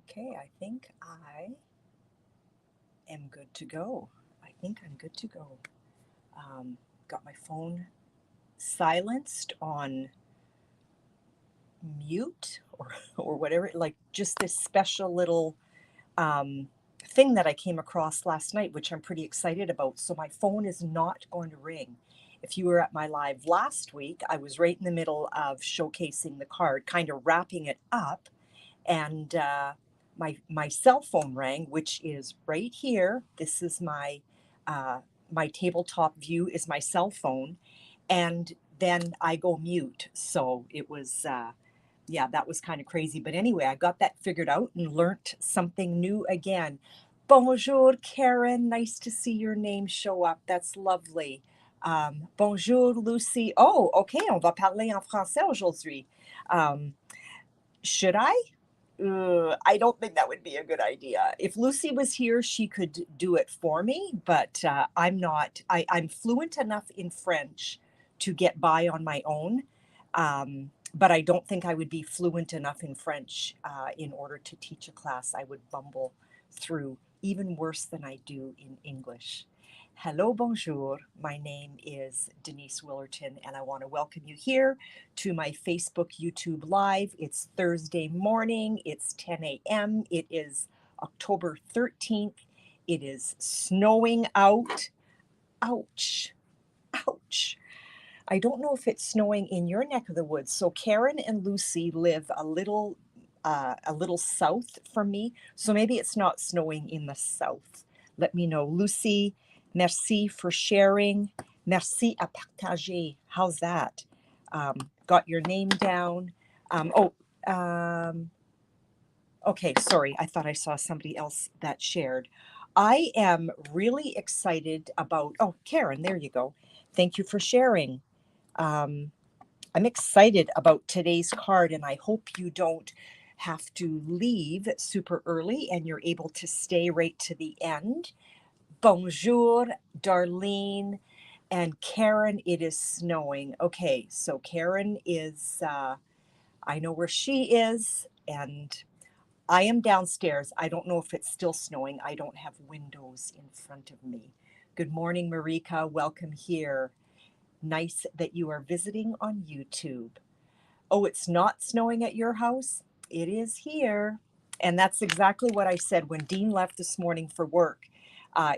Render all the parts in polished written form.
Okay, I think I am good to go. I think I'm good to go. Got my phone silenced on mute or whatever, like just this special little um, thing that I came across last night, which I'm pretty excited about. So my phone is not going to ring. If you were at my live last week, I was right in the middle of showcasing the card, kind of wrapping it up, and my cell phone rang, which is right here. This is my tabletop view is my cell phone, and then I go mute. So it was yeah, that was kind of crazy. But anyway, I got that figured out and learnt something new again. Bonjour, Karen. Nice to see your name show up. That's lovely. Bonjour, Lucy. Oh, okay, on va parler en français aujourd'hui. Um, should I? I don't think that would be a good idea. If Lucy was here, she could do it for me, but I'm not. I'm fluent enough in French to get by on my own, but I don't think I would be fluent enough in French in order to teach a class. I would bumble through even worse than I do in English. Hello, bonjour. My name is Denise Willerton, and I want to welcome you here to my Facebook YouTube Live. It's Thursday morning. It's 10 a.m. It is October 13th. It is snowing out. Ouch. Ouch. I don't know if it's snowing in your neck of the woods. So Karen and Lucy live a little south from me. So maybe it's not snowing in the south. Let me know. Lucy, merci for sharing. Merci à partager. How's that? Got your name down. Okay, sorry. I thought I saw somebody else that shared. I am really excited about, oh, Karen, there you go. Thank you for sharing. I'm excited about today's card, and I hope you don't have to leave super early and you're able to stay right to the end. Bonjour, Darlene and Karen. It is snowing. Okay, so Karen is, I know where she is, and I am downstairs. I don't know if it's still snowing. I don't have windows in front of me. Good morning, Marika. Welcome here. Nice that you are visiting on YouTube. Oh, it's not snowing at your house? It is here. And that's exactly what I said when Dean left this morning for work.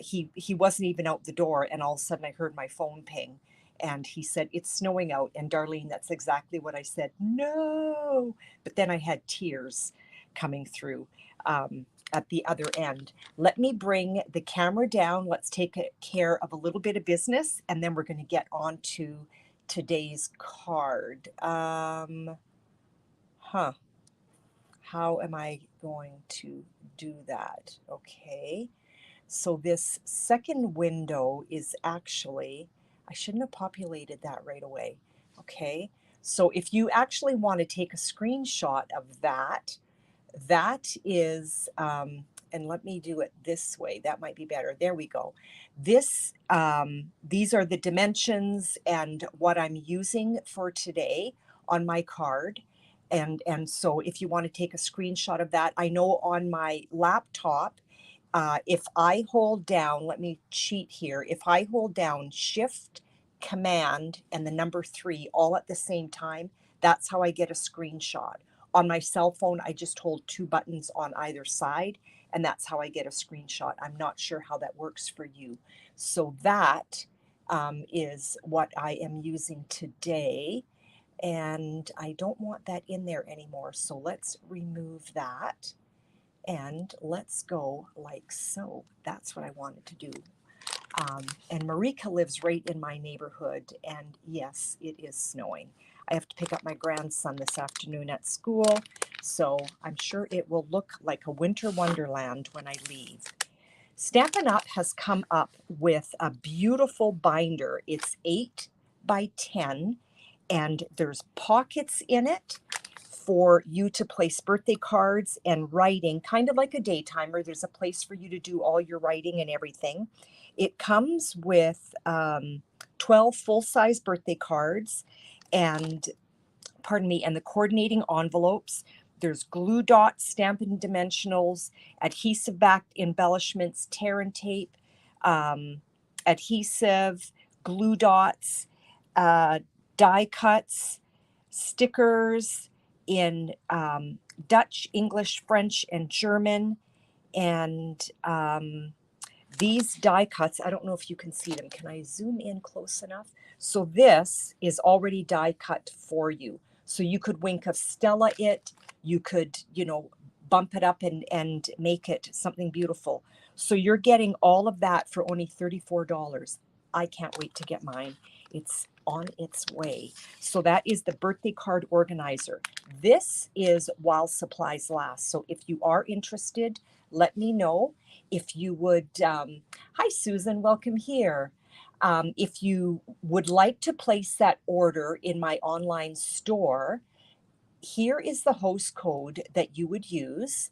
He wasn't even out the door, and all of a sudden I heard my phone ping. And he said, it's snowing out. And Darlene, that's exactly what I said. No. But then I had tears coming through at the other end. Let me bring the camera down. Let's take care of a little bit of business, and then we're going to get on to today's card. How am I going to do that? Okay. So this second window is actually, I shouldn't have populated that right away. Okay. So if you actually want to take a screenshot of that, that is, and let me do it this way. That might be better. There we go. This, these are the dimensions and what I'm using for today on my card. And so if you want to take a screenshot of that, I know on my laptop, if I hold down, let me cheat here. If I hold down Shift, Command, and the number 3 all at the same time, that's how I get a screenshot. On my cell phone, I just hold 2 buttons on either side, and that's how I get a screenshot. I'm not sure how that works for you. So that is what I am using today, and I don't want that in there anymore. So let's remove that, and let's go like so. That's what I wanted to do. And Marika lives right in my neighborhood, and yes, it is snowing. I have to pick up my grandson this afternoon at school, so I'm sure it will look like a winter wonderland when I leave. Stampin' Up! Has come up with a beautiful binder. It's 8 by 10, and there's pockets in it for you to place birthday cards and writing, kind of like a day timer. There's a place for you to do all your writing and everything. It comes with 12 full-size birthday cards and, pardon me, and the coordinating envelopes. There's glue dots, Stampin' Dimensionals, adhesive backed embellishments, tear and tape, adhesive, glue dots, die cuts, stickers in Dutch, English, French, and German. And these die cuts, I don't know if you can see them. Can I zoom in close enough? So this is already die cut for you. So you could wink of Stella it, you could, you know, bump it up and make it something beautiful. So you're getting all of that for only $34. I can't wait to get mine. It's on its way. So that is the birthday card organizer. This is while supplies last. So if you are interested, let me know. If you would, hi Susan, welcome here. If you would like to place that order in my online store, here is the host code that you would use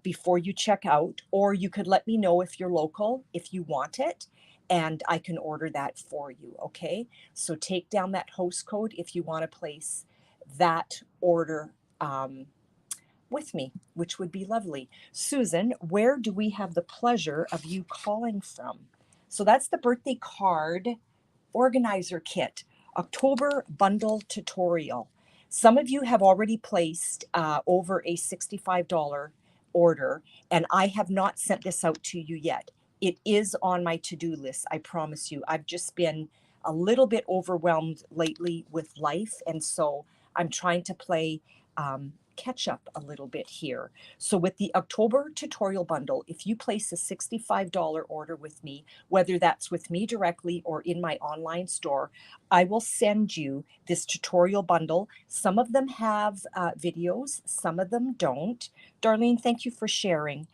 before you check out, or you could let me know if you're local, if you want it, and I can order that for you, okay? So take down that host code if you want to place that order with me, which would be lovely. Susan, where do we have the pleasure of you calling from? So that's the birthday card organizer kit, October bundle tutorial. Some of you have already placed over a $65 order, and I have not sent this out to you yet. It is on my to-do list, I promise you. I've just been a little bit overwhelmed lately with life, and so I'm trying to play catch up a little bit here. So with the October tutorial bundle, if you place a $65 order with me, whether that's with me directly or in my online store, I will send you this tutorial bundle. Some of them have videos, some of them don't. Darlene, thank you for sharing.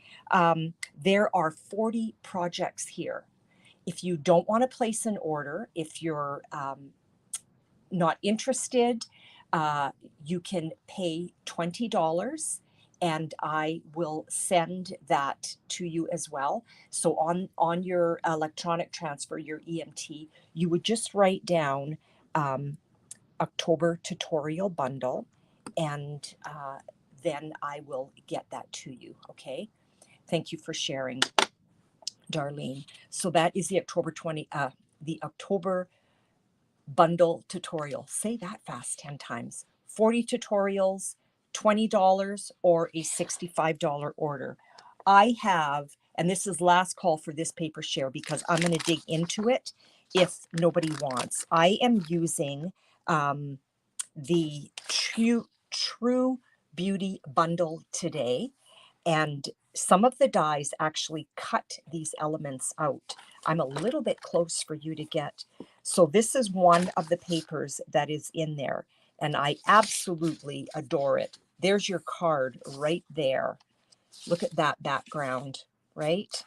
There are 40 projects here. If you don't want to place an order, if you're not interested, you can pay $20 and I will send that to you as well. So on your electronic transfer, your EMT, you would just write down October tutorial bundle, and then I will get that to you, okay? Thank you for sharing, Darlene. So that is the October bundle tutorial. Say that fast 10 times. 40 tutorials, $20, or a $65 order. I have, and this is last call for this paper share because I'm going to dig into it if nobody wants. I am using the True Beauty bundle today, and some of the dies actually cut these elements out. I'm a little bit close for you to get. So this is one of the papers that is in there, and I absolutely adore it. There's your card right there. Look at that background, right?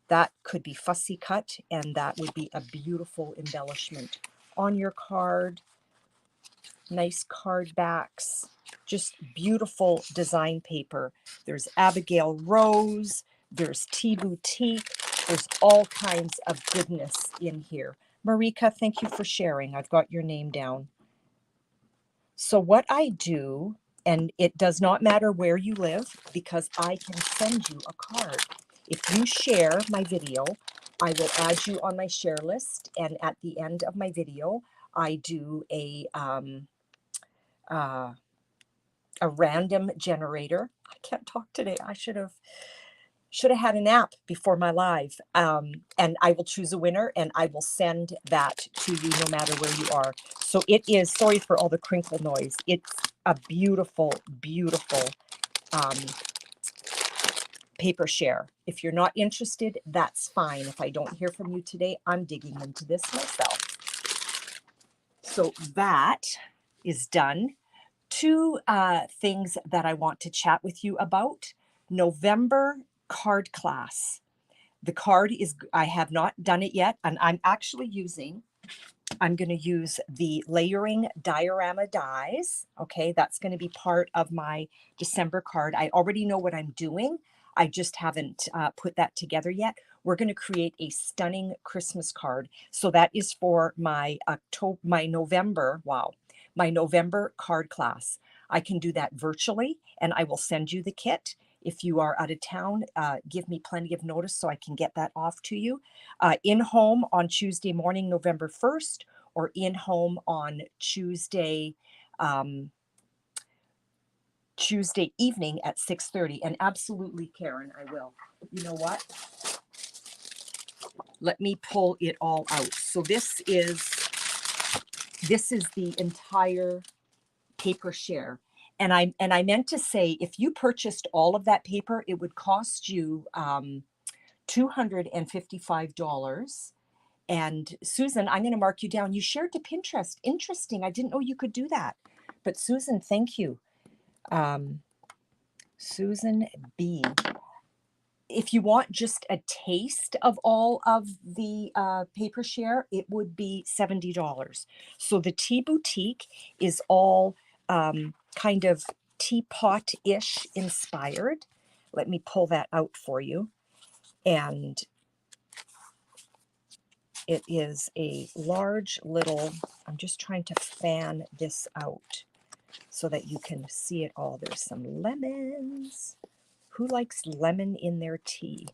That could be fussy cut, and that would be a beautiful embellishment on your card. Nice card backs, just beautiful design paper. There's Abigail Rose, there's Tea Boutique, there's all kinds of goodness in here. Marika, thank you for sharing. I've got your name down. So what I do, and it does not matter where you live because I can send you a card. If you share my video, I will add you on my share list, and at the end of my video, I do a random generator. I can't talk today. I should have had an app before my live. And I will choose a winner and I will send that to you no matter where you are. So it is, sorry for all the crinkle noise. It's a beautiful, beautiful paper share. If you're not interested, that's fine. If I don't hear from you today, I'm digging into this myself. So that is done. Two things that I want to chat with you about. November card class. The card is, I have not done it yet, and I'm actually I'm going to use the layering diorama dies. Okay, that's going to be part of my December card. I already know what I'm doing. I just haven't put that together yet. We're going to create a stunning Christmas card. So that is for my November, wow, my November card class. I can do that virtually, and I will send you the kit. If you are out of town, give me plenty of notice so I can get that off to you. In home on Tuesday morning, November 1st, or in home on Tuesday evening at 6:30. And absolutely, Karen, I will. You know what? Let me pull it all out. So this is the entire paper share. And I meant to say, if you purchased all of that paper, it would cost you $255. And Susan, I'm going to mark you down. You shared to Pinterest. Interesting. I didn't know you could do that. But Susan, thank you. Susan B. If you want just a taste of all of the paper share, it would be $70. So the Tea Boutique is all kind of teapot-ish inspired. Let me pull that out for you. And it is a large little, I'm just trying to fan this out so that you can see it all. There's some lemons. Who likes lemon in their tea?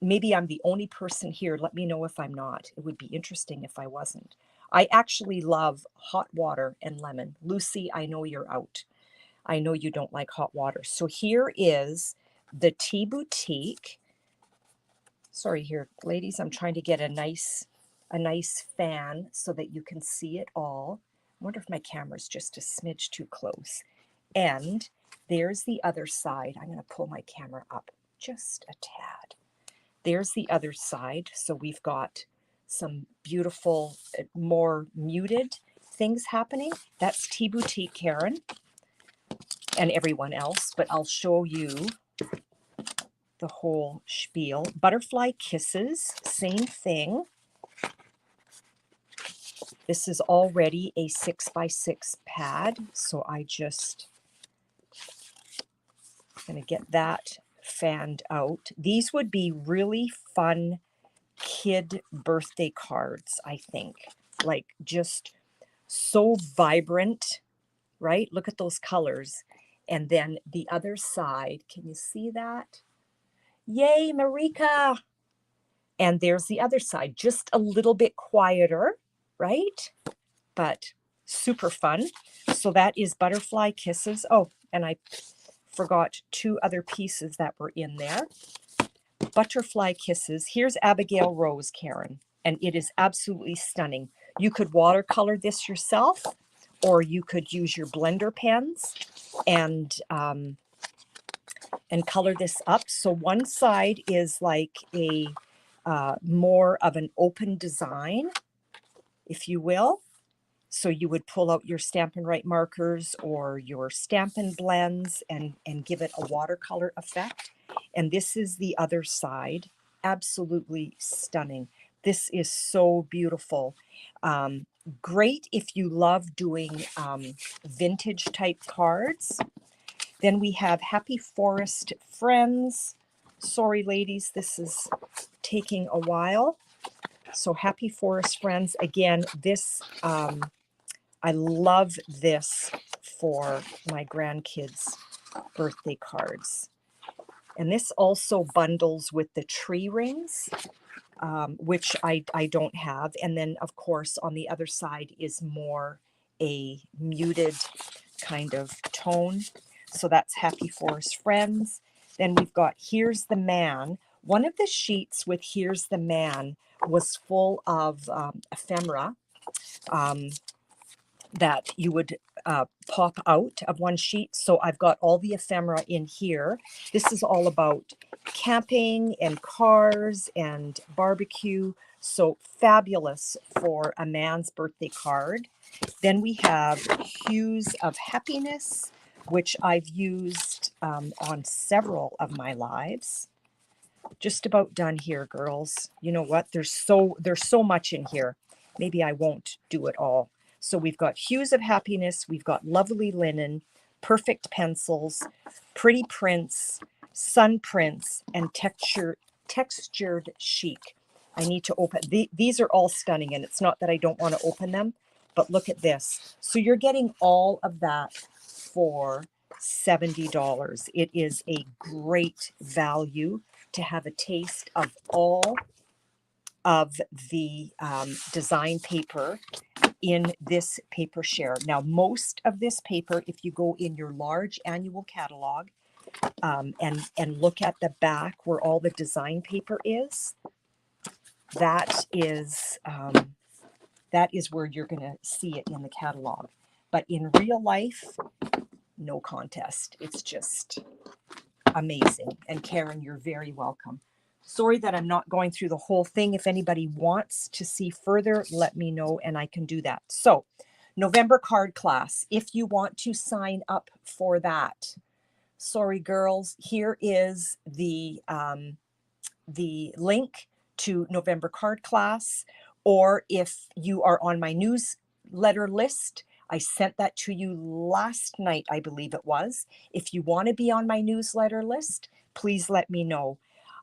Maybe I'm the only person here. Let me know if I'm not. It would be interesting if I wasn't. I actually love hot water and lemon. Lucy, I know you're out. I know you don't like hot water. So here is the Tea Boutique. Sorry here, ladies, I'm trying to get a nice fan so that you can see it all. I wonder if my camera's just a smidge too close. And there's the other side. I'm going to pull my camera up just a tad. There's the other side. So we've got some beautiful, more muted things happening. That's Tea Boutique, Karen, and everyone else. But I'll show you the whole spiel. Butterfly Kisses, same thing. This is already a 6x6 pad. So I'm going to get that fanned out. These would be really fun kid birthday cards, I think. Like just so vibrant, right? Look at those colors. And then the other side, can you see that? Yay, Marika! And there's the other side, just a little bit quieter, right? But super fun. So that is Butterfly Kisses. Oh, and I forgot two other pieces that were in there. Butterfly Kisses. Here's Abigail Rose, Karen, and it is absolutely stunning. You could watercolor this yourself, or you could use your blender pens and color this up. So one side is like a more of an open design, if you will. So you would pull out your Stampin' Write markers or your Stampin' blends and give it a watercolor effect. And this is the other side. Absolutely stunning. This is so beautiful. Great if you love doing vintage type cards. Then we have Happy Forest Friends. Sorry, ladies, this is taking a while. So Happy Forest Friends, again, this, I love this for my grandkids' birthday cards. And this also bundles with the tree rings, which I don't have. And then, of course, on the other side is more a muted kind of tone. So that's Happy Forest Friends. Then we've got Here's the Man. One of the sheets with Here's the Man was full of ephemera that you would pop out of one sheet. So I've got all the ephemera in here. This is all about camping and cars and barbecue. So fabulous for a man's birthday card. Then we have Hues of Happiness, which I've used on several of my lives. Just about done here, girls. You know what? There's so much in here. Maybe I won't do it all. So we've got Hues of Happiness, we've got Lovely Linen, Perfect Pencils, Pretty Prints, Sun Prints, and Textured Chic. I need to open, these are all stunning, and it's not that I don't want to open them, But look at this. So you're getting all of that for $70. It is a great value to have a taste of all of the design paper in this paper share. Now, most of this paper, if you go in your large annual catalog and look at the back where all the design paper is, that is where you're going to see it in the catalog. But in real life, no contest. It's just amazing. And Karen, you're very welcome. Sorry that I'm not going through the whole thing. If anybody wants to see further, let me know and I can do that. So, November card class, if you want to sign up for that. Sorry, girls, here is the link to November card class. Or if you are on my newsletter list, I sent that to you last night, I believe it was. If you want to be on my newsletter list, please let me know.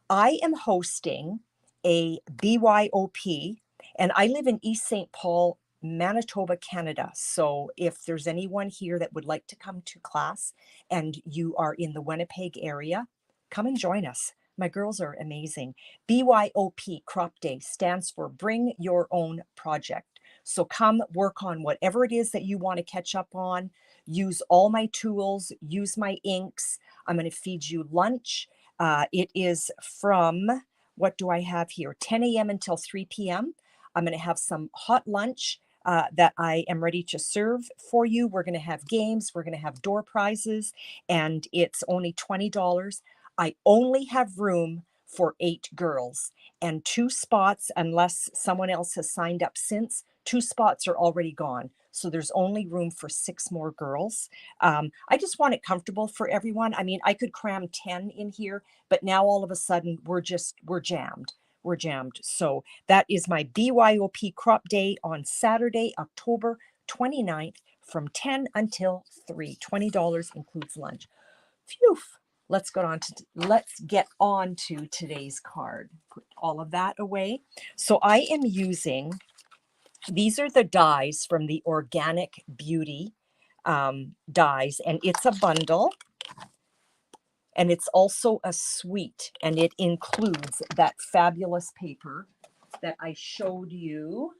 I am hosting a BYOP, and I live in East St. Paul, Manitoba, Canada. So if there's anyone here that would like to come to class and you are in the Winnipeg area, come and join us. My girls are amazing. BYOP, Crop Day, stands for Bring Your Own Project. So come work on whatever it is that you want to catch up on. Use all my tools, use my inks. I'm going to feed you lunch. It is from, what do I have here? 10 a.m. until 3 p.m. I'm going to have some hot lunch that I am ready to serve for you. We're going to have games. We're going to have door prizes, and it's only $20. I only have room for 8 girls and 2 spots, unless someone else has signed up since. 2 spots are already gone. So there's only room for 6 more girls. I just want it comfortable for everyone. I mean, I could cram 10 in here, but now all of a sudden we're jammed. We're jammed. So that is my BYOP Crop Day on Saturday, October 29th from 10 until 3. $20 includes lunch. Phew. Let's get on to today's card. Put all of that away. So I am using, these are the dies from the Organic Beauty dies, and it's a bundle, and it's also a suite, and it includes that fabulous paper that I showed you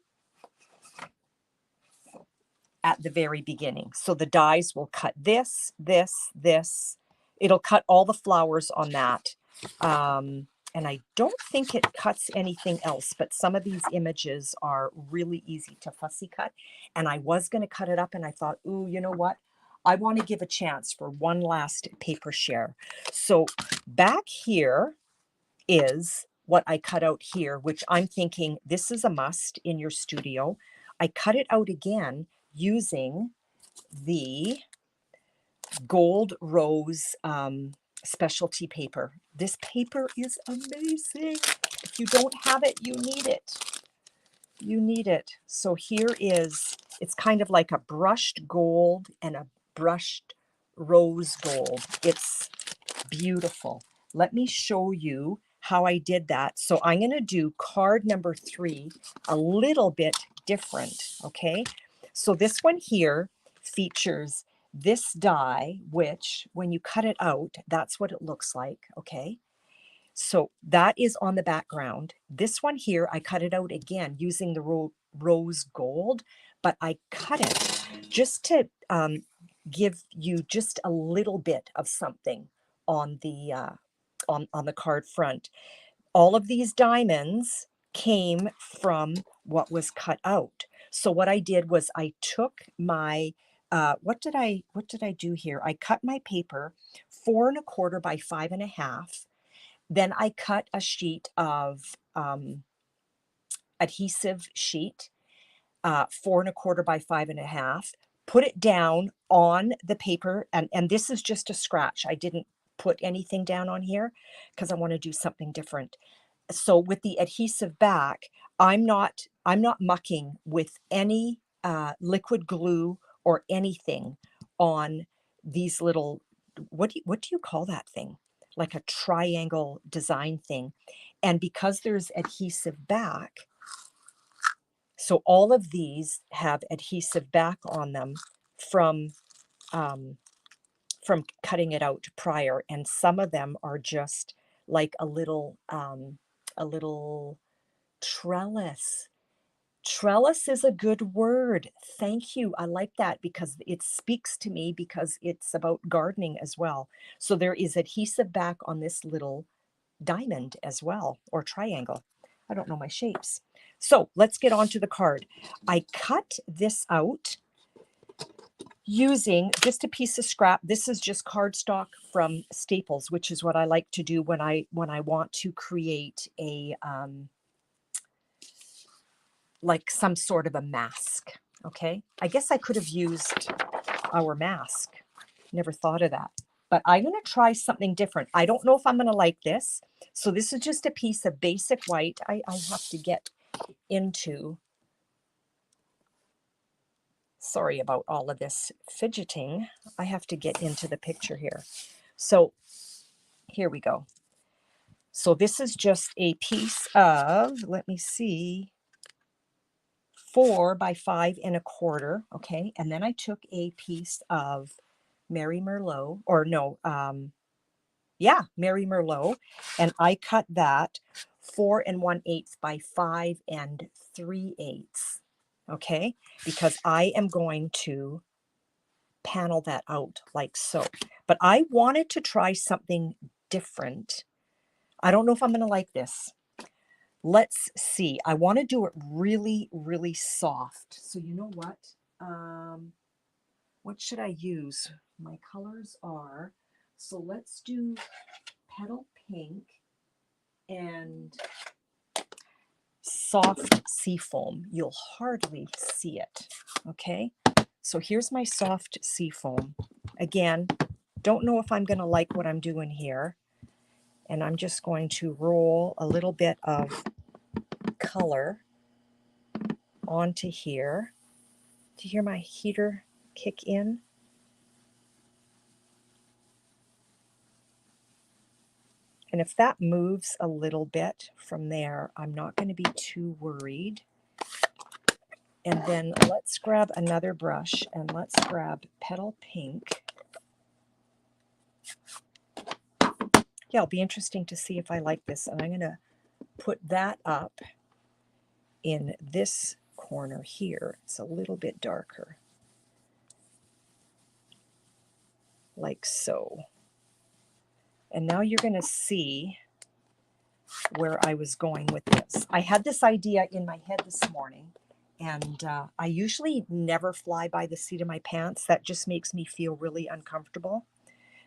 at the very beginning. So the dies will cut this, this, this. It'll cut all the flowers on that. And I don't think it cuts anything else, but some of these images are really easy to fussy cut. And I was going to cut it up, and I thought, ooh, you know what? I want to give a chance for one last paper share. So back here is what I cut out here, which I'm thinking this is a must in your studio. I cut it out again using the Gold Rose specialty paper. This paper is amazing. If you don't have it, you need it. You need it. So here is, it's kind of like a brushed gold and a brushed rose gold. It's beautiful. Let me show you how I did that. So I'm going to do card number 3 a little bit different, okay? So this one here features this die, which when you cut it out, that's what it looks like, okay? So that is on the background. This one here, I cut it out again using the rose gold, but I cut it just to give you just a little bit of something on the on the card front. All of these diamonds came from what was cut out. So what I did was I took my what did I do here? I cut my paper 4 1/4 by 5 1/2. Then I cut a sheet of adhesive sheet, 4 1/4 by 5 1/2, put it down on the paper, and this is just a scratch. I didn't put anything down on here because I want to do something different. So with the adhesive back, I'm not mucking with any liquid glue or anything on these little, what do you call that thing? Like a triangle design thing. And because there's adhesive back, So all of these have adhesive back on them from cutting it out prior, and some of them are just like a little trellis. Trellis is a good word. Thank you. I like that because it speaks to me because it's about gardening as well. So there is adhesive back on this little diamond as well, or triangle. I don't know my shapes. So let's get on to the card. I cut this out using just a piece of scrap. This is just cardstock from Staples, which is what I like to do when I want to create a like some sort of a mask. Okay, I guess I could have used our mask. Never thought of that. But I'm going to try something different. I don't know if I'm going to like this. So this is just a piece of basic white. I have to get into, sorry about all of this fidgeting. I have to get into the picture here. So here we go. So this is just a piece of, let me see, 4 by 5 1/4. Okay. And then I took a piece of Mary Merlot, or no, Mary Merlot, and I cut that 4 1/8 by 5 3/8. Okay, because I am going to panel that out like so. But I wanted to try something different. I don't know if I'm going to like this. Let's see. I want to do it really, really soft. So you know what should I use? My colors are, so let's do petal pink and soft seafoam. You'll hardly see it. Okay, so here's my soft seafoam. Again, don't know if I'm going to like what I'm doing here. And I'm just going to roll a little bit of color onto here. Do you hear my heater kick in? And if that moves a little bit from there, I'm not going to be too worried. And then let's grab another brush and let's grab petal pink. Yeah, it'll be interesting to see if I like this. And I'm going to put that up in this corner here. It's a little bit darker. Like so. And now you're going to see where I was going with this. I had this idea in my head this morning, and I usually never fly by the seat of my pants. That just makes me feel really uncomfortable.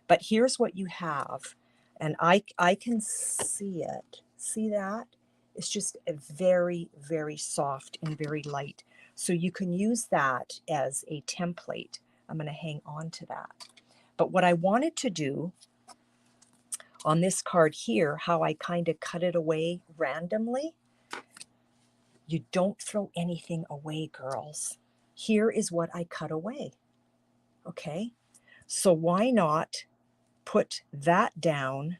But here's what you have, and I can see it. See that? It's just a very, very soft and very light. So you can use that as a template. I'm going to hang on to that. But what I wanted to do on this card here, how I kind of cut it away randomly, you don't throw anything away, girls. Here is what I cut away. Okay, so why not put that down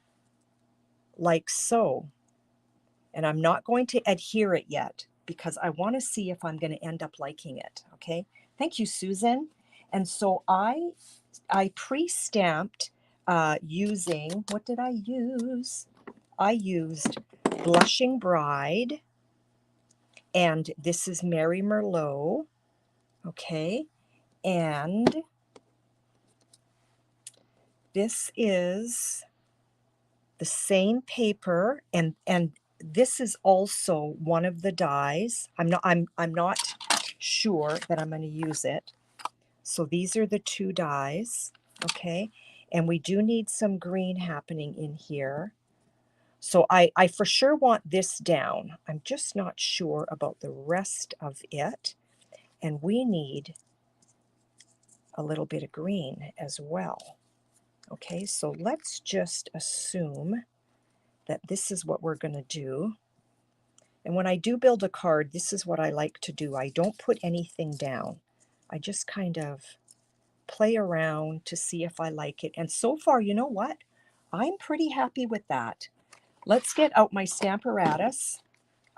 like so? And I'm not going to adhere it yet because I want to see if I'm going to end up liking it. Okay, thank you, Susan. And so I pre-stamped using, what did I use? I used Blushing Bride, and this is Mary Merlot, okay, and this is the same paper, and this is also one of the dies. I'm not sure that I'm going to use it. So these are the 2 dies, okay, and we do need some green happening in here. So I for sure want this down. I'm just not sure about the rest of it. And we need a little bit of green as well. Okay, so let's just assume that this is what we're going to do. And when I do build a card, this is what I like to do. I don't put anything down. I just kind of play around to see if I like it. And so far, you know what? I'm pretty happy with that. Let's get out my Stamparatus.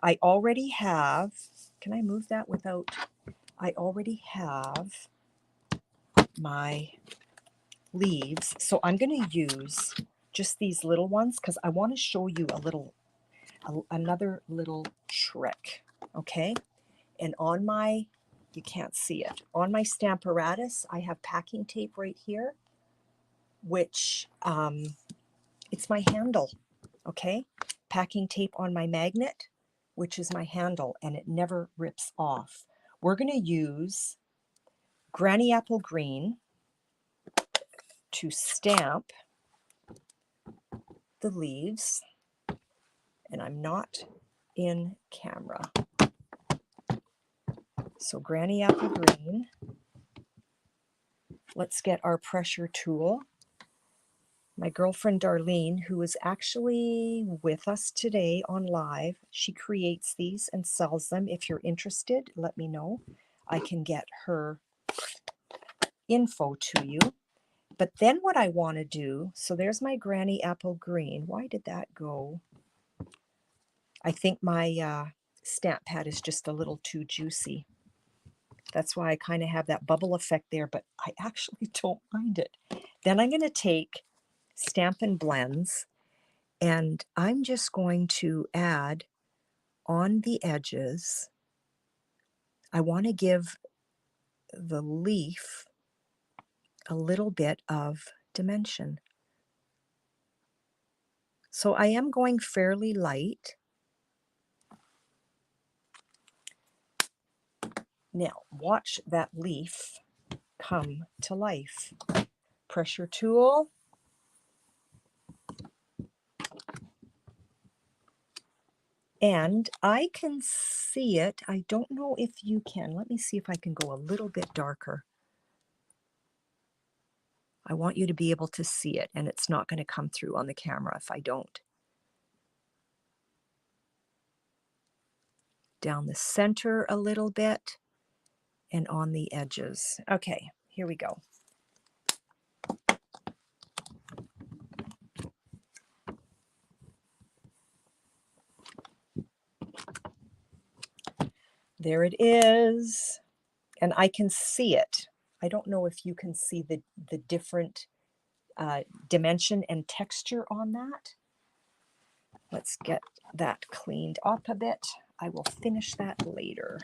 I already have can I move that without, I already have my leaves. So I'm going to use just these little ones because I want to show you another little trick. Okay. And on my, you can't see it, on my Stamparatus, I have packing tape right here, which it's my handle. Okay. Packing tape on my magnet, which is my handle, and it never rips off. We're going to use Granny Apple Green to stamp the leaves, and I'm not in camera. So Granny Apple Green, let's get our pressure tool. My girlfriend Darlene, who is actually with us today on live, she creates these and sells them. If you're interested, let me know. I can get her info to you. But then what I want to do, so there's my Granny Apple Green. Why did that go? I think my stamp pad is just a little too juicy. That's why I kind of have that bubble effect there, but I actually don't mind it. Then I'm going to take Stampin' Blends, and I'm just going to add on the edges. I want to give the leaf a little bit of dimension. So I am going fairly light. Now watch that leaf come to life. Pressure tool. And I can see it. I don't know if you can. Let me see if I can go a little bit darker. I want you to be able to see it, and it's not going to come through on the camera if I don't. Down the center a little bit and on the edges. Okay, here we go. There it is. And I can see it. I don't know if you can see the different dimension and texture on that. Let's get that cleaned up a bit. I will finish that later.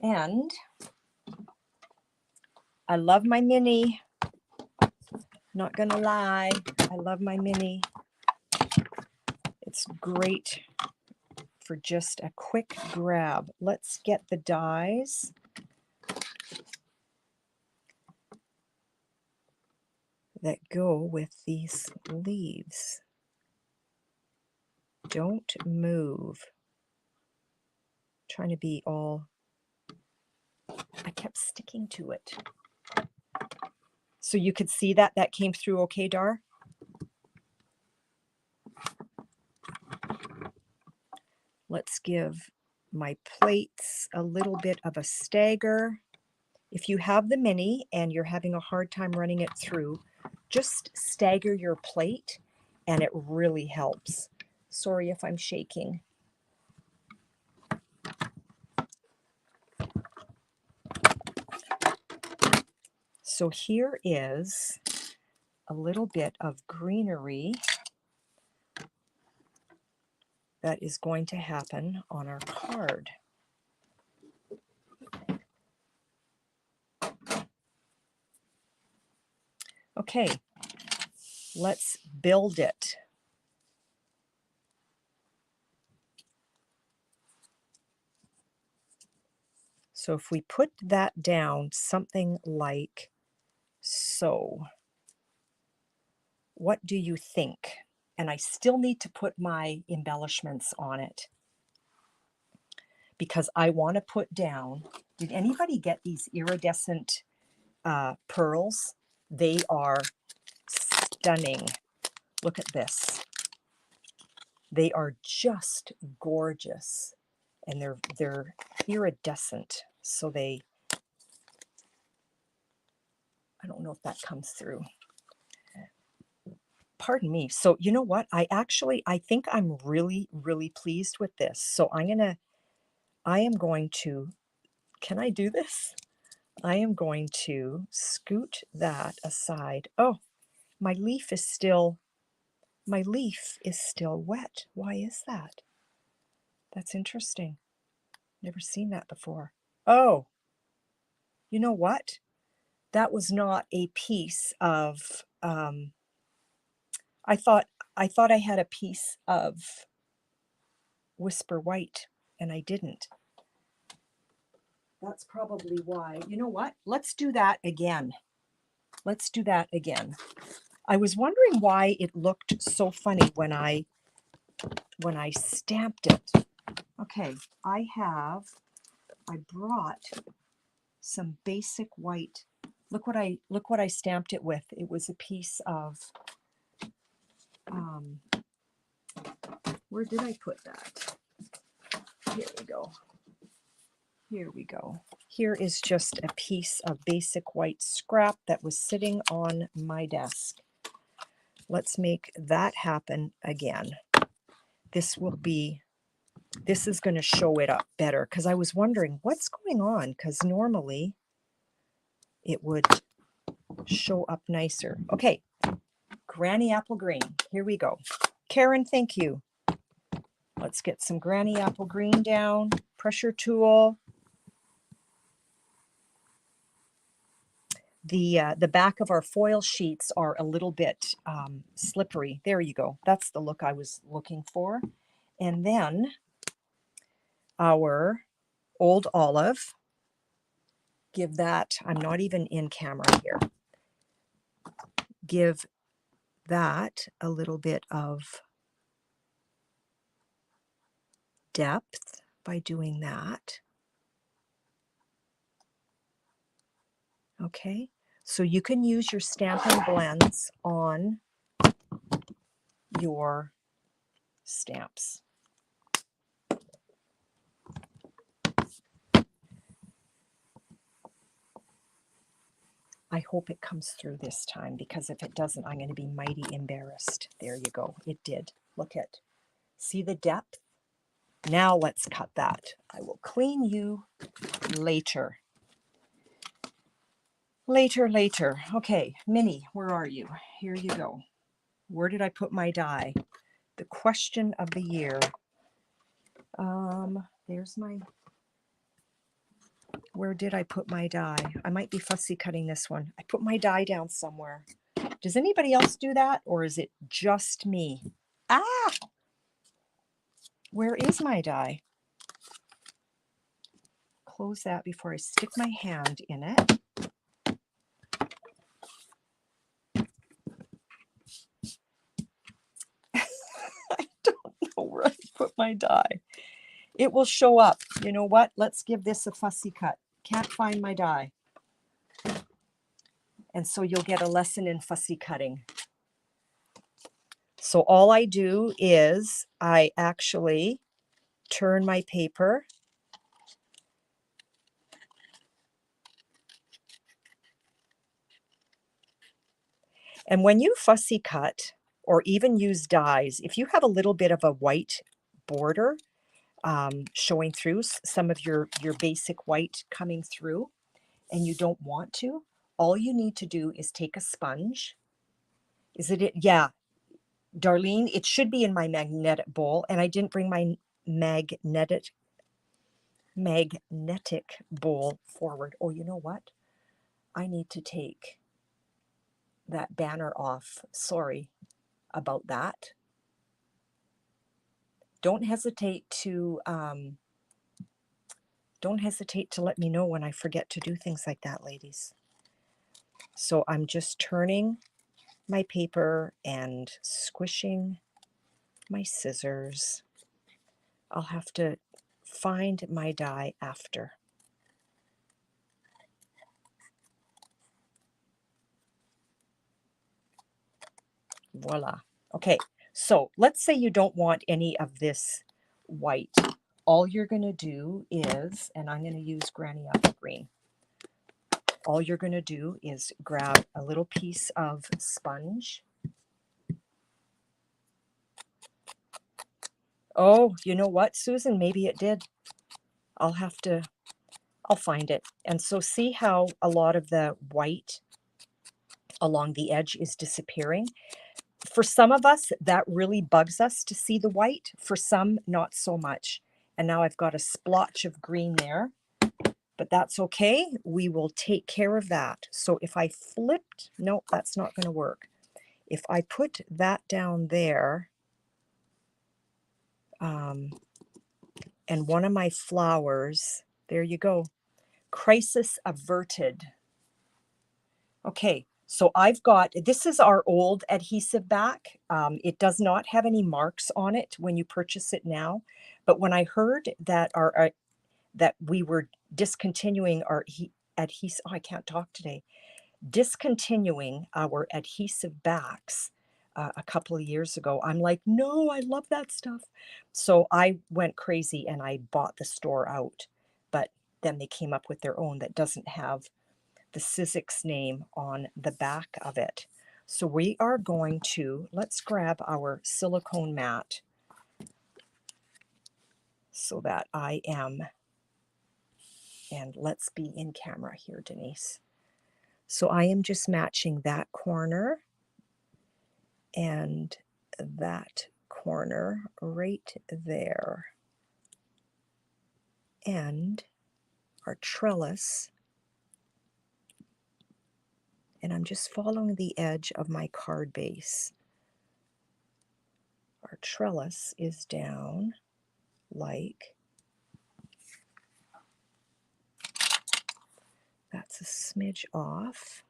And I love my mini. Not gonna lie, I love my mini. It's great for just a quick grab. Let's get the dies. That go with these leaves. Don't move. I'm trying to be all, I kept sticking to it. So you could see that came through okay, Dar? Let's give my plates a little bit of a stagger. If you have the mini and you're having a hard time running it through, just stagger your plate and it really helps. Sorry if I'm shaking. So here is a little bit of greenery that is going to happen on our card. Okay, let's build it. So if we put that down something like so, what do you think? And I still need to put my embellishments on it because I want to put down, did anybody get these iridescent pearls? They are stunning. Look at this. They are just gorgeous, and they're iridescent. So I don't know if that comes through. pardon me. So you know what? I think I'm really, really pleased with this. So I am going to, can I do this? I am going to scoot that aside. Oh, my leaf is still wet. Why is that? That's interesting. Never seen that before. Oh, you know what? That was not a piece of, I thought I had a piece of Whisper White, and I didn't. That's probably why. You know what? Let's do that again. Let's do that again. I was wondering why it looked so funny when I stamped it. Okay, I brought some basic white. Look what I stamped it with. It was a piece of where did I put that? Here we go. Here we go. Here is just a piece of basic white scrap that was sitting on my desk. Let's make that happen again. This is going to show it up better, because I was wondering what's going on, because normally it would show up nicer. Okay, Granny Apple Green. Here we go. Karen, thank you. Let's get some Granny Apple Green down. Pressure tool. The back of our foil sheets are a little bit slippery. There you go. That's the look I was looking for. And then our Old Olive. Give that, I'm not even in camera here. Give that a little bit of depth by doing that. Okay, so you can use your Stampin' Blends on your stamps. I hope it comes through this time, because if it doesn't, I'm going to be mighty embarrassed. There you go. It did. Look at, see the depth? Now let's cut that. I will clean you later. Later. Okay, Minnie, where are you? Here you go. Where did I put my die? The question of the year. There's my, where did I put my die? I might be fussy cutting this one. I put my die down somewhere. Does anybody else do that, or is it just me? Ah! Where is my die? Close that before I stick my hand in it. I don't know where I put my die. It will show up. You know what? Let's give this a fussy cut. Can't find my die. And so you'll get a lesson in fussy cutting. So all I do is I actually turn my paper and when you fussy cut or even use dies, if you have a little bit of a white border showing through, some of your basic white coming through, and you don't want to, all you need to do is take a sponge. Is it? Yeah, Darlene, it should be in my magnetic bowl, and I didn't bring my magnetic bowl forward. Oh, you know what? I need to take that banner off. Sorry about that. Don't hesitate to let me know when I forget to do things like that, ladies. So I'm just turning my paper and squishing my scissors. I'll have to find my die after. Voila. Okay, so let's say you don't want any of this white. All you're going to do is, and I'm going to use Granny Apple Green. All you're going to do is grab a little piece of sponge Oh, you know what, Susan? Maybe it did. I'll find it. And so see how a lot of the white along the edge is disappearing? For some of us, that really bugs us to see the white. For some, not so much. And now I've got a splotch of green there, but that's okay. We will take care of that. So if I flipped, no, that's not going to work. If I put that down there, and one of my flowers, there you go, crisis averted. Okay, so I've got, this is our old adhesive back. It does not have any marks on it when you purchase it now. But when I heard that that we were discontinuing our adhesive, oh, I can't talk today, discontinuing our adhesive backs a couple of years ago, I'm like, no, I love that stuff. So I went crazy and I bought the store out. But then they came up with their own that doesn't have the Sizzix name on the back of it. So we are going to, let's grab our silicone mat so that I am, and let's be in camera here, Denise. So I am just matching that corner and that corner right there. And our trellis, and I'm just following the edge of my card base. Our trellis is down like, that's a smidge off,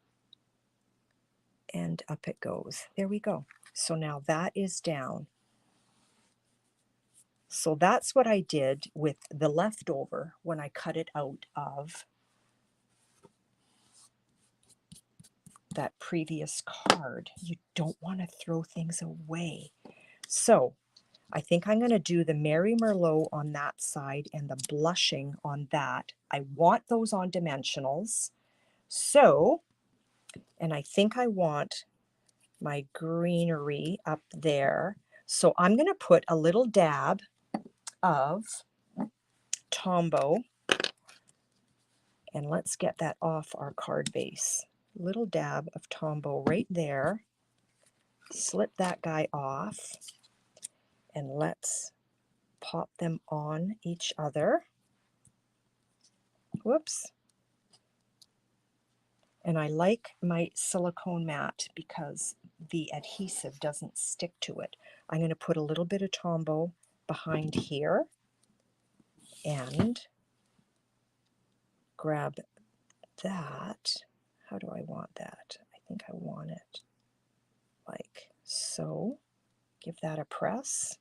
and up it goes. There we go. So now that is down. So that's what I did with the leftover when I cut it out of that previous card. You don't want to throw things away. So I think I'm going to do the Mary Merlot on that side and the blushing on that. I want those on dimensionals. So, and I think I want my greenery up there. So I'm going to put a little dab of Tombow, and let's get that off our card base. Little dab of Tombow right there. Slip that guy off, and let's pop them on each other. Whoops. And I like my silicone mat because the adhesive doesn't stick to it. I'm going to put a little bit of Tombow behind here and grab that. How do I want that? I think I want it like so. Give that a press.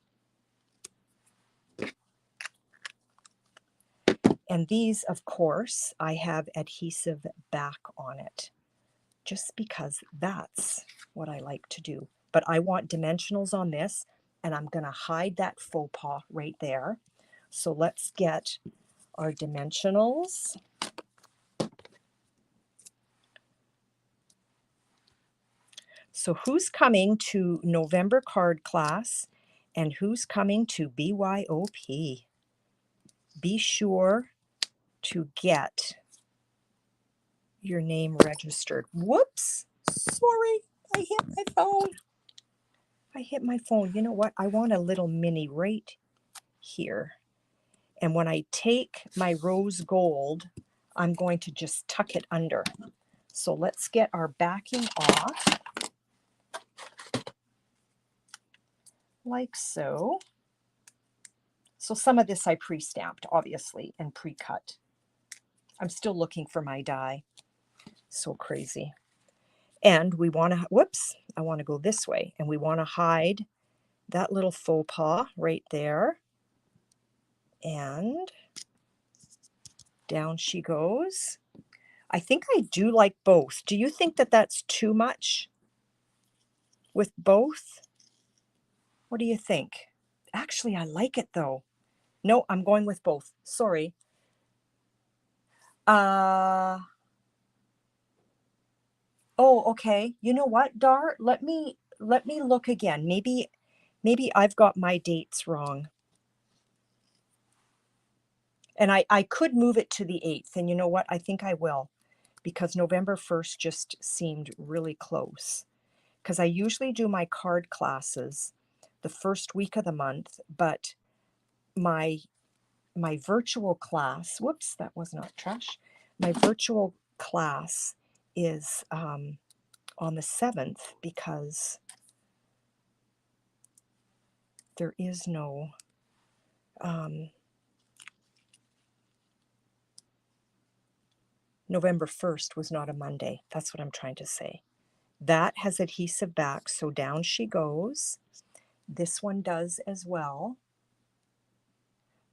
And these, of course, I have adhesive back on it, just because that's what I like to do. But I want dimensionals on this, and I'm going to hide that faux pas right there. So let's get our dimensionals. So who's coming to November card class and who's coming to BYOP? Be sure to get your name registered. Whoops, sorry, I hit my phone. I hit my phone. You know what? I want a little mini right here. And when I take my rose gold, I'm going to just tuck it under. So let's get our backing off. Like so. So some of this I pre-stamped, obviously, and pre-cut. I'm still looking for my die. So crazy. And we want to, whoops, I want to go this way. And we want to hide that little faux pas right there. And down she goes. I think I do like both. Do you think that that's too much with both? What do you think? Actually, I like it though. No, I'm going with both. Sorry. Oh, okay. You know what, Dar? Let me look again. Maybe I've got my dates wrong. And I could move it to the 8th. And you know what? I think I will, because November 1st just seemed really close. Because I usually do my card classes the first week of the month, but my virtual class, whoops, that was not trash. My virtual class is on the 7th because there is no November 1st was not a Monday. That's what I'm trying to say. That has adhesive back, so down she goes. This one does as well.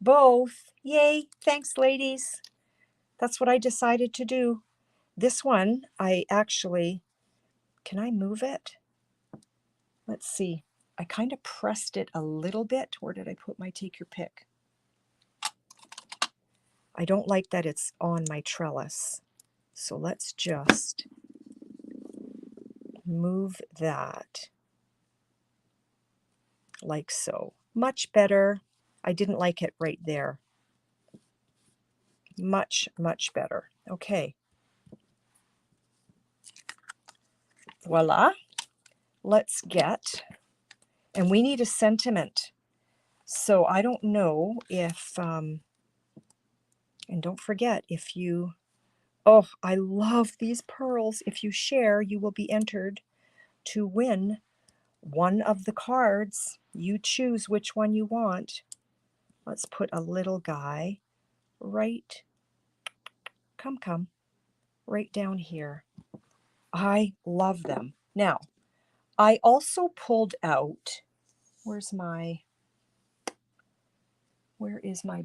Both. Yay. Thanks, ladies. That's what I decided to do. This one, I actually, can I move it? Let's see. I kind of pressed it a little bit. Where did I put my take your pick? I don't like that it's on my trellis. So let's just move that like so. Much better. I didn't like it right there. Much, much better. Okay. Voila. Let's get, and we need a sentiment. So I don't know if, and don't forget, if you, oh, I love these pearls. If you share, you will be entered to win one of the cards. You choose which one you want. Let's put a little guy right, come, right down here. I love them. Now, I also pulled out, where is my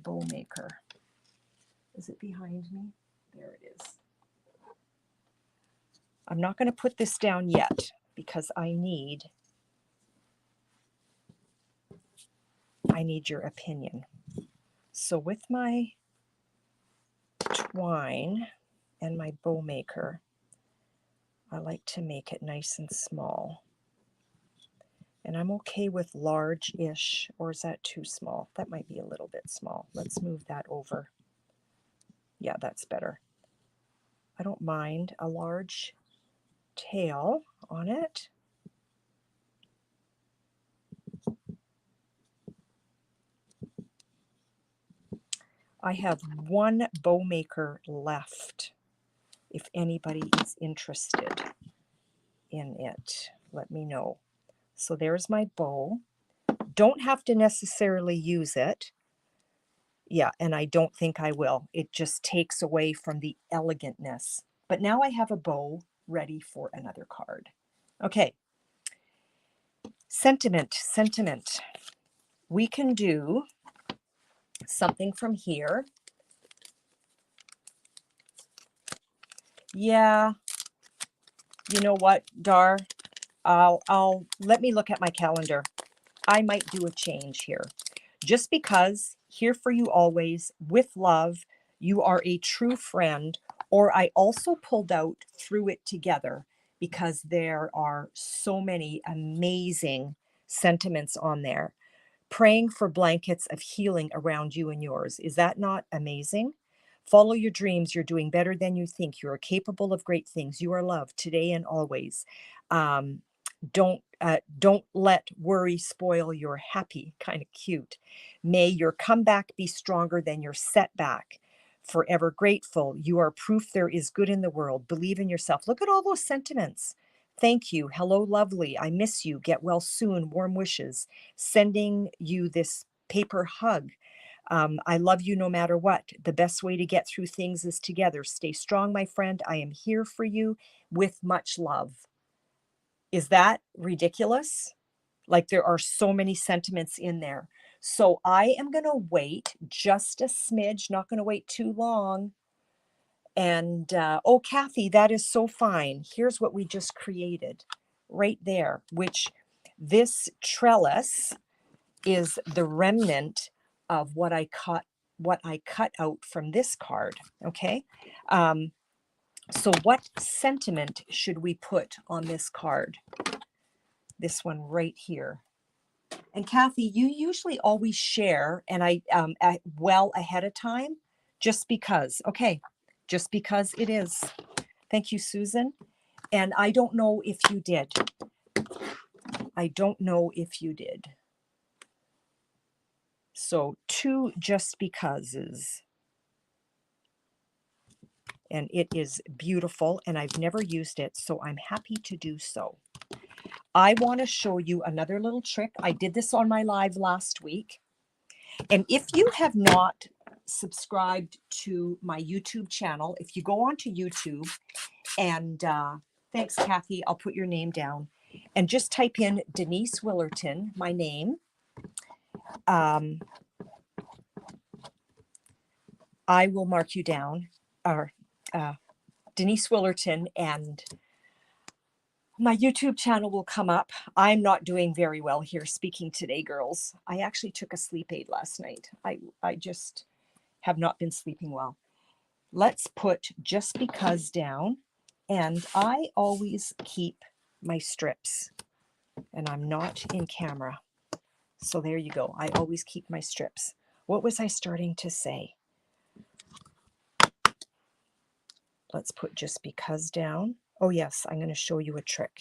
bow maker? Is it behind me? There it is. I'm not going to put this down yet because I need your opinion. So with my twine and my bow maker, I like to make it nice and small. And I'm okay with large-ish, or is that too small? That might be a little bit small. Let's move that over. Yeah, that's better. I don't mind a large tail on it. I have one bow maker left. If anybody is interested in it, let me know. So there's my bow. Don't have to necessarily use it. Yeah, and I don't think I will. It just takes away from the elegantness. But now I have a bow ready for another card. Okay. Sentiment. We can do something from here. Yeah. You know what, Dar? I'll let me look at my calendar. I might do a change here. Just because, here for you always, with love, you are a true friend, or I also pulled out Through It Together because there are so many amazing sentiments on there. Praying for blankets of healing around you and yours. Is that not amazing? Follow your dreams. You're doing better than you think. You are capable of great things. You are loved today and always. Don't let worry spoil your happy. Kind of cute. May your comeback be stronger than your setback. Forever grateful. You are proof there is good in the world. Believe in yourself. Look at all those sentiments. Thank you. Hello, lovely. I miss you. Get well soon. Warm wishes. Sending you this paper hug. I love you no matter what. The best way to get through things is together. Stay strong, my friend. I am here for you with much love. Is that ridiculous? Like, there are so many sentiments in there. So I am going to wait just a smidge, not going to wait too long. And, oh, Kathy, that is so fine. Here's what we just created right there, which this trellis is the remnant of what I cut out from this card. Okay. So what sentiment should we put on this card? This one right here. And Kathy, you usually always share, and I well ahead of time. Just because. Okay, just because it is. Thank you, Susan. And I don't know if you did. I don't know if you did. So 2 just becauses. And it is beautiful, and I've never used it, so I'm happy to do so. I want to show you another little trick. I did this on my live last week. And if you have not subscribed to my YouTube channel, if you go onto YouTube and thanks, Kathy, I'll put your name down, and just type in Denise Willerton, my name. I will mark you down, or Denise Willerton, and my YouTube channel will come up. I'm not doing very well here speaking today, girls. I actually took a sleep aid last night. I just have not been sleeping well. Let's put just because down, and I always keep my strips, and I'm not in camera. So there you go. I always keep my strips. What was I starting to say? Let's put just because down. Oh yes, I'm going to show you a trick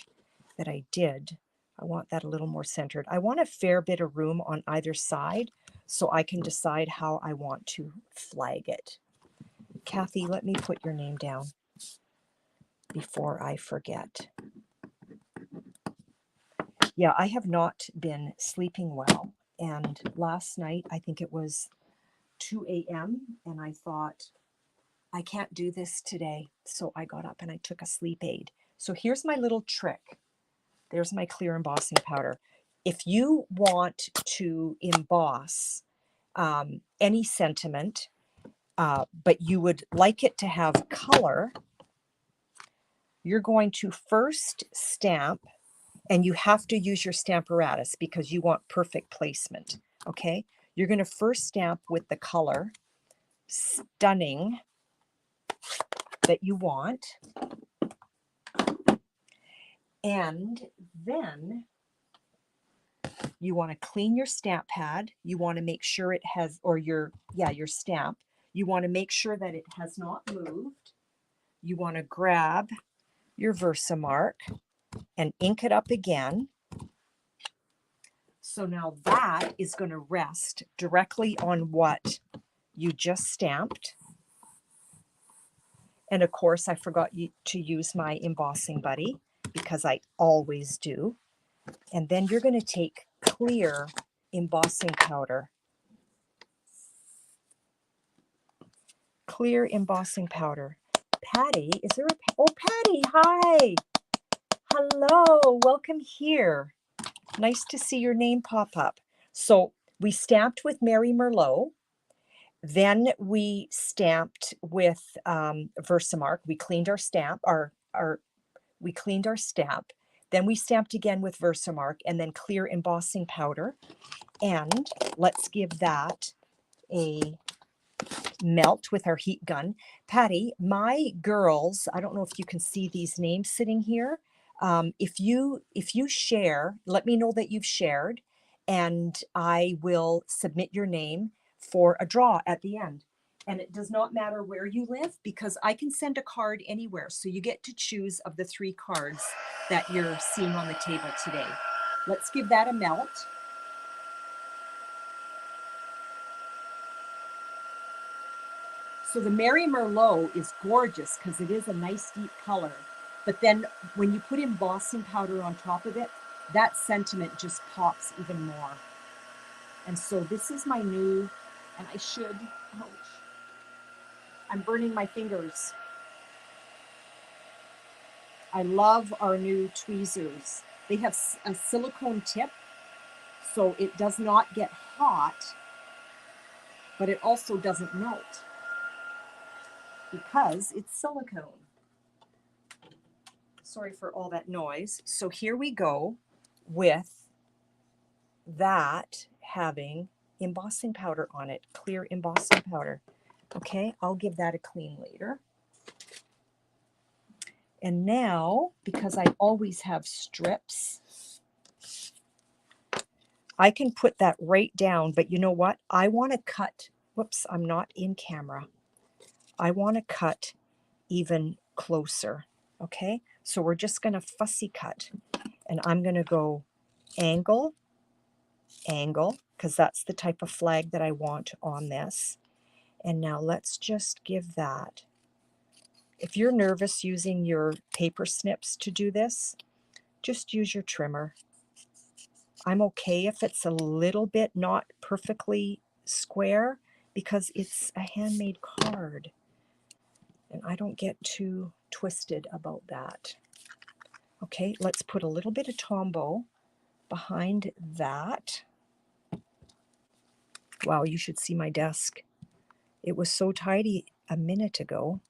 that I did. I want that a little more centered. I want a fair bit of room on either side so I can decide how I want to flag it. Kathy, let me put your name down before I forget. Yeah, I have not been sleeping well. And last night, I think it was 2 a.m. and I thought, I can't do this today. So I got up and I took a sleep aid. So here's my little trick. There's my clear embossing powder. If you want to emboss any sentiment, but you would like it to have color, you're going to first stamp, and you have to use your stamparatus because you want perfect placement, okay? You're going to first stamp with the color, Stunning, that you want. And then you want to clean your stamp pad. You want to make sure it has, or your stamp. You want to make sure that it has not moved. You want to grab your Versamark and ink it up again. So now that is going to rest directly on what you just stamped. And of course, I forgot to use my embossing buddy because I always do. And then you're going to take clear embossing powder. Clear embossing powder. Patty, is there a... Oh, Patty, hi. Hello, welcome here. Nice to see your name pop up. So we stamped with Mary Merlot. Then we stamped with Versamark. We cleaned our stamp, we cleaned our stamp. Then we stamped again with Versamark and then clear embossing powder. And let's give that a melt with our heat gun. Patty, my girls, I don't know if you can see these names sitting here. If you share, let me know that you've shared, and I will submit your name for a draw at the end. And it does not matter where you live because I can send a card anywhere. So you get to choose of the 3 cards that you're seeing on the table today. Let's give that a melt. So the Mary Merlot is gorgeous because it is a nice deep color. But then when you put embossing powder on top of it, that sentiment just pops even more. And so this is my new, and I should, ouch, I'm burning my fingers. I love our new tweezers. They have a silicone tip, so it does not get hot, but it also doesn't melt because it's silicone. Sorry for all that noise. So here we go with that having embossing powder on it, clear embossing powder. Okay, I'll give that a clean later. And now, because I always have strips, I can put that right down, but you know what? I want to cut, whoops, I'm not in camera. I want to cut even closer. Okay, so we're just going to fussy cut, and I'm going to go angle, angle, because that's the type of flag that I want on this. And now let's just give that. If you're nervous using your paper snips to do this, just use your trimmer. I'm okay if it's a little bit not perfectly square because it's a handmade card. And I don't get too twisted about that. Okay, let's put a little bit of Tombow behind that. Wow, you should see my desk. It was so tidy a minute ago.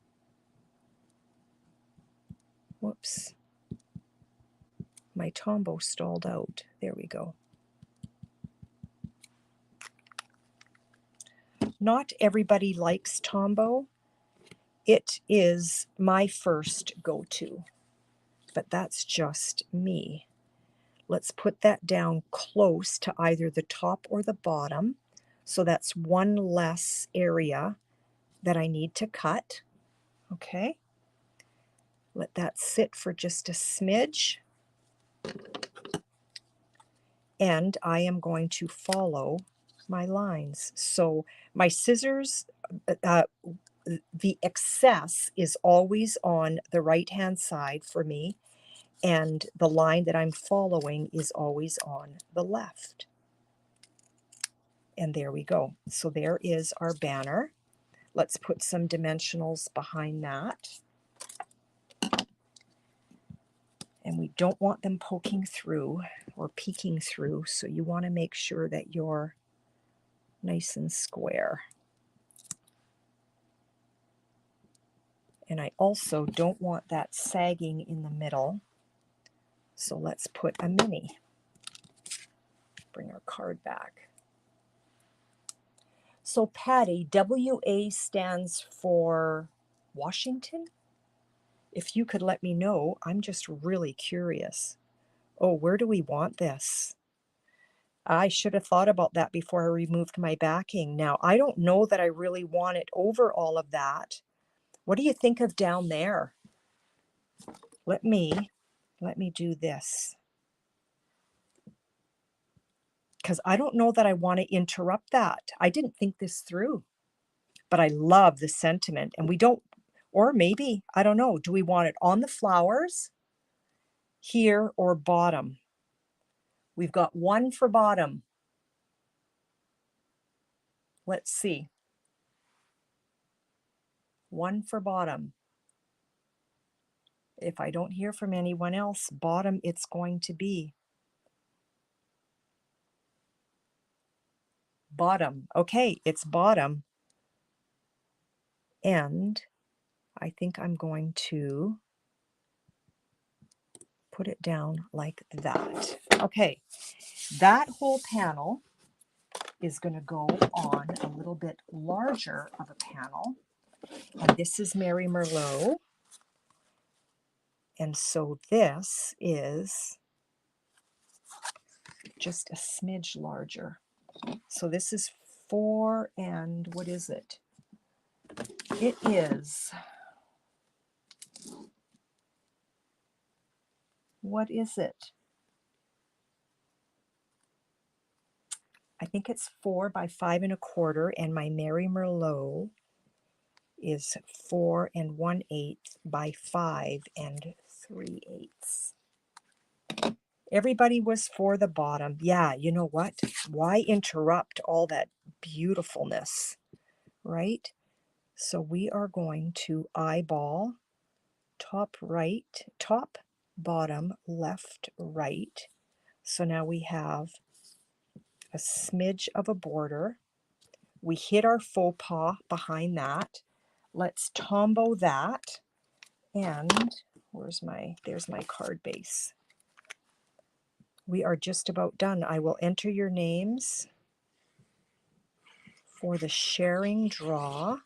Whoops. My Tombow stalled out. There we go. Not everybody likes Tombow. It is my first go-to, but that's just me. Let's put that down close to either the top or the bottom. So that's one less area that I need to cut. Okay. Let that sit for just a smidge. And I am going to follow my lines. So my scissors, the excess is always on the right-hand side for me, and the line that I'm following is always on the left. And there we go. So there is our banner. Let's put some dimensionals behind that. And we don't want them poking through or peeking through, so you want to make sure that you're nice and square. And I also don't want that sagging in the middle, so let's put a mini. Bring our card back. So Patty, WA stands for Washington? If you could let me know, I'm just really curious. Oh, where do we want this? I should have thought about that before I removed my backing. Now, I don't know that I really want it over all of that. What do you think of down there? Let me do this. Because I don't know that I want to interrupt that. I didn't think this through. But I love the sentiment. And we don't, or maybe, I don't know, do we want it on the flowers, here, or bottom? We've got one for bottom. Let's see. One for bottom. If I don't hear from anyone else, bottom it's going to be. Bottom. Okay, it's bottom. And I think I'm going to put it down like that. Okay, that whole panel is going to go on a little bit larger of a panel. And this is Mary Merlot. And so this is just a smidge larger. So this is 4 and what is it? It is, what is it? I think it's 4 by 5 1/4, and my Mary Merlot is 4 1/8 by 5 3/8. Everybody was for the bottom. Yeah, you know what? Why interrupt all that beautifulness, right? So we are going to eyeball top right, top, bottom, left, right. So now we have a smidge of a border. We hit our faux pas behind that. Let's Tombow that. And there's my card base. We are just about done. I will enter your names for the sharing draw.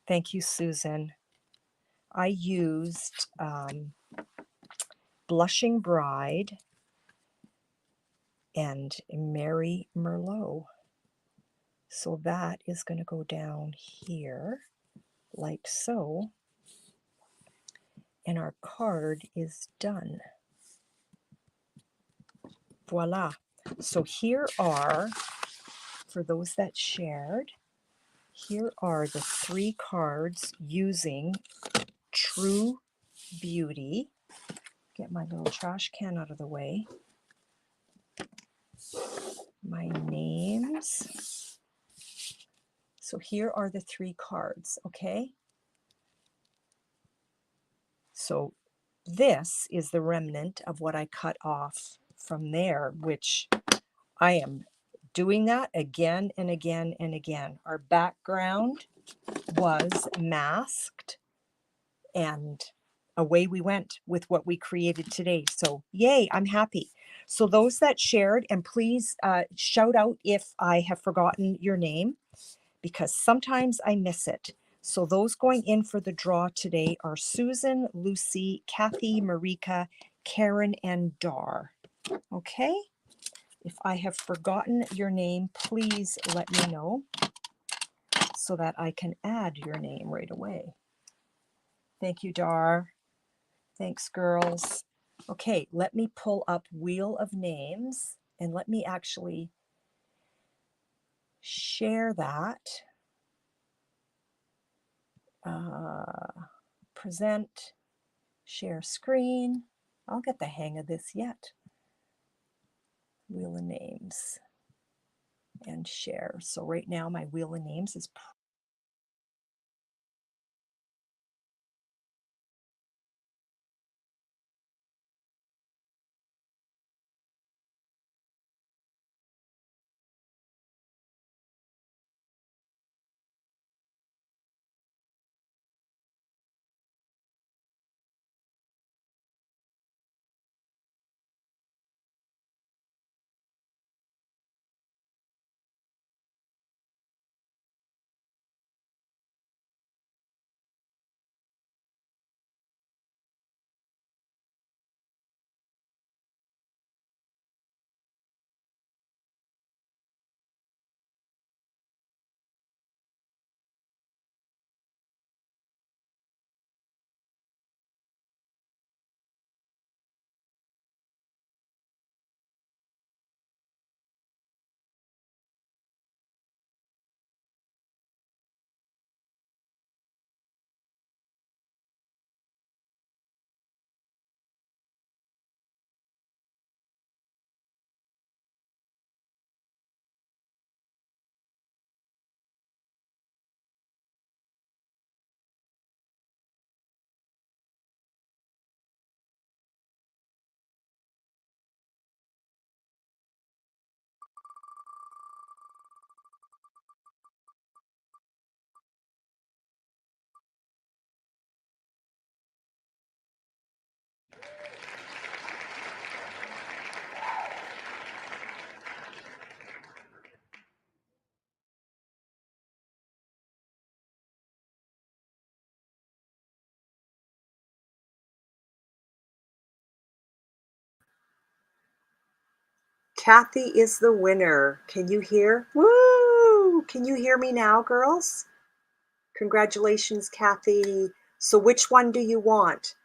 Thank you, Susan. I used Blushing Bride and Mary Merlot. So that is going to go down here like so. And our card is done. Voila. So here are, for those that shared, here are the 3 cards using True Beauty. Get my little trash can out of the way. My names. So here are the 3 cards, okay? So this is the remnant of what I cut off from there, which I am doing that again and again and again. Our background was masked, and away we went with what we created today. So yay, I'm happy. So those that shared, and please shout out if I have forgotten your name, because sometimes I miss it. So those going in for the draw today are Susan, Lucy, Kathy, Marika, Karen, and Dar. Okay? If I have forgotten your name, please let me know so that I can add your name right away. Thank you, Dar. Thanks, girls. Okay, let me pull up Wheel of Names and let me actually share that. Present, share screen. I'll get the hang of this yet. Wheel of Names and share. So right now my Wheel of Names is Kathy is the winner. Can you hear? Woo! Can you hear me now, girls? Congratulations, Kathy. So which one do you want?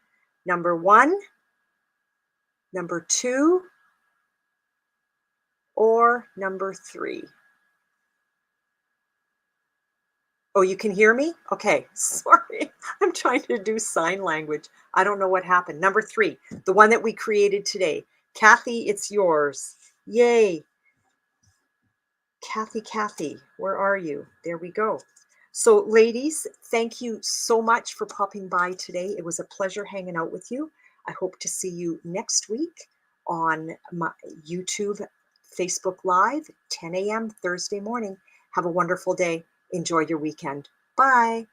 Number 1, number 2, or number 3? Oh, you can hear me? Okay, sorry. I'm trying to do sign language. I don't know what happened. Number 3, the one that we created today. Kathy, it's yours. Yay. Kathy, where are you? There we go. So ladies, thank you so much for popping by today. It was a pleasure hanging out with you. I hope to see you next week on my YouTube, Facebook Live, 10 a.m. Thursday morning. Have a wonderful day. Enjoy your weekend. Bye.